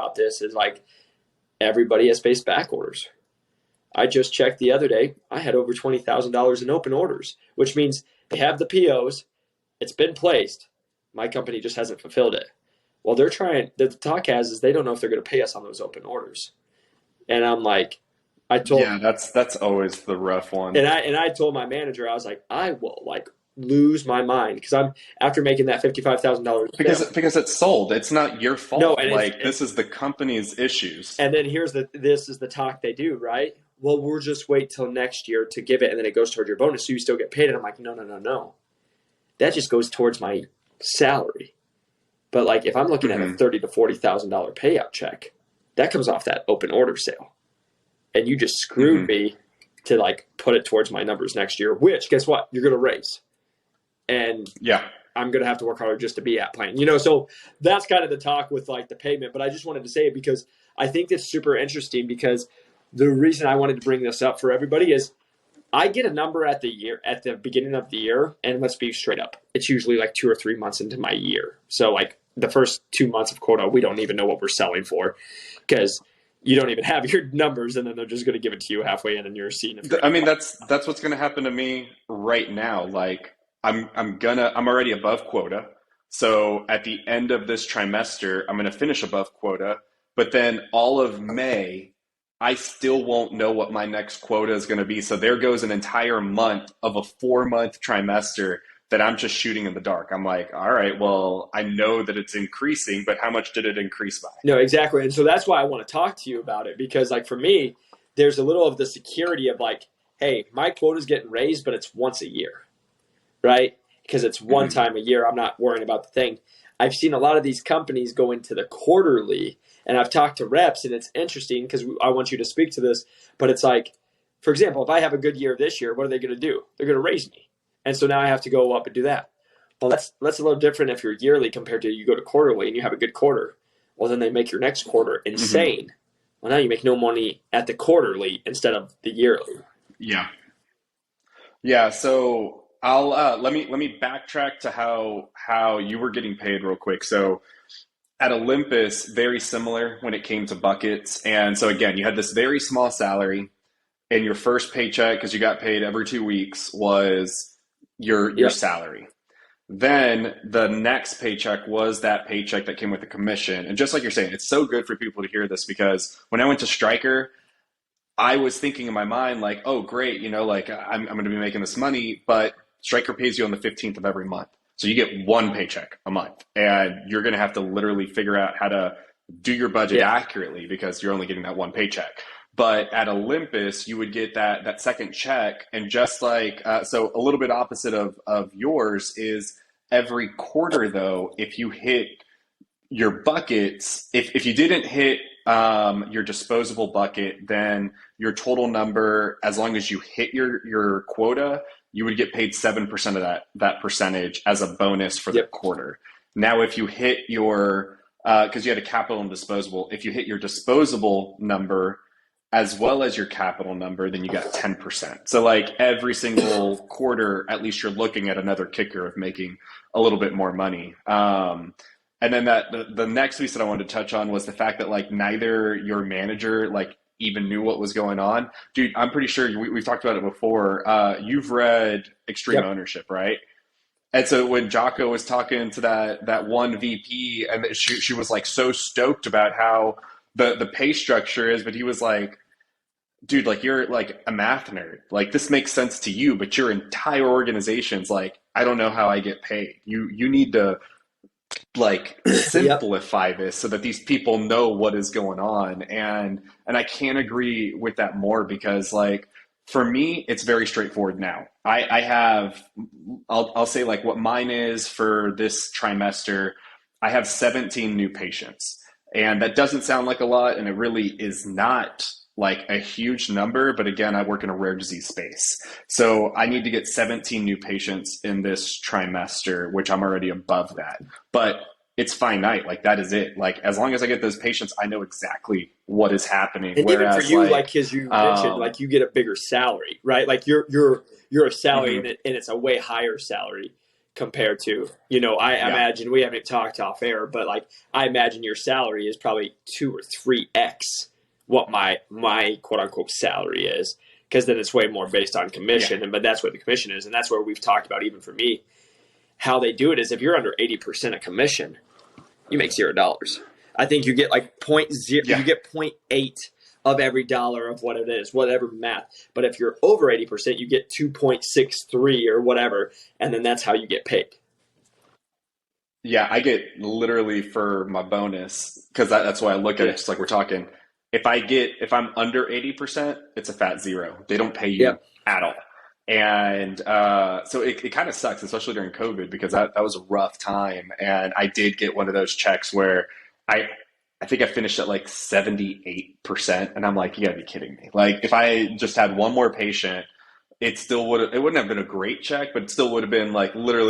about this is like everybody has faced back orders. I just checked the other day. I had over $20,000 in open orders, which means they have the POs. It's been placed. My company just hasn't fulfilled it. Well, they're trying. The talk is they don't know if they're going to pay us on those open orders. And I'm like, yeah, that's always the rough one. And I told my manager, I was like, I will like lose my mind because I'm after making that $55,000 because it's sold. It's not your fault. No, and this is the company's issues. And then this is the talk they do, right? Well, we'll just wait till next year to give it, and then it goes towards your bonus, so you still get paid. And I'm like, no. That just goes towards my salary. But like, if I'm looking at a $30,000 to $40,000 payout check, that comes off that open order sale, and you just screwed me to like put it towards my numbers next year. Which, guess what? You're going to raise, and I'm going to have to work harder just to be at plan. So that's kind of the talk with like the payment. But I just wanted to say it because I think it's super interesting because the reason I wanted to bring this up for everybody is I get a number at the beginning of the year, and let's be straight up. It's usually like 2 or 3 months into my year. So like the first 2 months of quota, we don't even know what we're selling for because you don't even have your numbers, and then they're just going to give it to you halfway in, and you're seeing it. I mean, that's what's going to happen to me right now. Like I'm already above quota. So at the end of this trimester, I'm going to finish above quota, but then all of May, I still won't know what my next quota is going to be. So there goes an entire month of a 4-month trimester that I'm just shooting in the dark. I'm like, all right, well, I know that it's increasing, but how much did it increase by? No, exactly. And so that's why I want to talk to you about it, because like for me, there's a little of the security of like, hey, my quota is getting raised, but it's once a year, right? Because it's one time a year. I'm not worrying about the thing. I've seen a lot of these companies go into the quarterly, and I've talked to reps, and it's interesting because I want you to speak to this, but it's like, for example, if I have a good year this year, what are they going to do? They're going to raise me. And so now I have to go up and do that. Well, that's a little different if you're yearly compared to you go to quarterly and you have a good quarter. Well, then they make your next quarter insane. Well, now you make no money at the quarterly instead of the yearly. Yeah. Yeah. So I'll let me backtrack to how you were getting paid real quick. So at Olympus, very similar when it came to buckets. And so again, you had this very small salary, and your first paycheck, because you got paid every 2 weeks, was your salary. Then the next paycheck was that paycheck that came with the commission. And just like you're saying, it's so good for people to hear this, because when I went to Stryker, I was thinking in my mind like, oh, great, like I'm going to be making this money, but Stryker pays you on the 15th of every month. So you get one paycheck a month, and you're going to have to literally figure out how to do your budget accurately because you're only getting that one paycheck. But at Olympus, you would get that second check, and just like so a little bit opposite of yours is every quarter, though, if you hit your buckets, if you didn't hit your disposable bucket, then your total number, as long as you hit your quota, you would get paid 7% of that percentage as a bonus for the quarter. Now, if you hit your, because you had a capital and disposable, if you hit your disposable number as well as your capital number, then you got 10%. So like every single quarter, at least you're looking at another kicker of making a little bit more money. And then the next piece that I wanted to touch on was the fact that like neither your manager like even knew what was going on. Dude, I'm pretty sure we've talked about it before. You've read Extreme Ownership, right? And so when Jocko was talking to that one VP, and she was like so stoked about how the pay structure is, but he was like, dude, like you're like a math nerd. Like this makes sense to you, but your entire organization's like, I don't know how I get paid. You need to like simplify this so that these people know what is going on. And I can't agree with that more, because like for me, it's very straightforward now. I have, I'll say like what mine is for this trimester. I have 17 new patients, and that doesn't sound like a lot, and it really is not like a huge number. But again, I work in a rare disease space, so I need to get 17 new patients in this trimester, which I'm already above that. But it's finite. Like that is it. Like as long as I get those patients, I know exactly what is happening. And whereas, even for you, like as you mentioned, like you get a bigger salary, right? Like you're a salary and it's a way higher salary compared to, I imagine, we haven't talked off air, but like, I imagine your salary is probably 2 or 3x what my quote unquote salary is. Because then it's way more based on commission, but that's what the commission is. And that's where we've talked about, even for me, how they do it is if you're under 80% of commission, you make $0. I think you get like you get 0.8 of every dollar of what it is, whatever math. But if you're over 80%, you get 2.63 or whatever, and then that's how you get paid. Yeah, I get literally for my bonus, because that's why I look at it, just like we're talking. If I'm under 80%, it's a fat zero. They don't pay you at all. And so it kind of sucks, especially during COVID, because that was a rough time. And I did get one of those checks where I think I finished at like 78%. And I'm like, you gotta be kidding me. Like, if I just had one more patient, it wouldn't have been a great check, but it still would have been like literally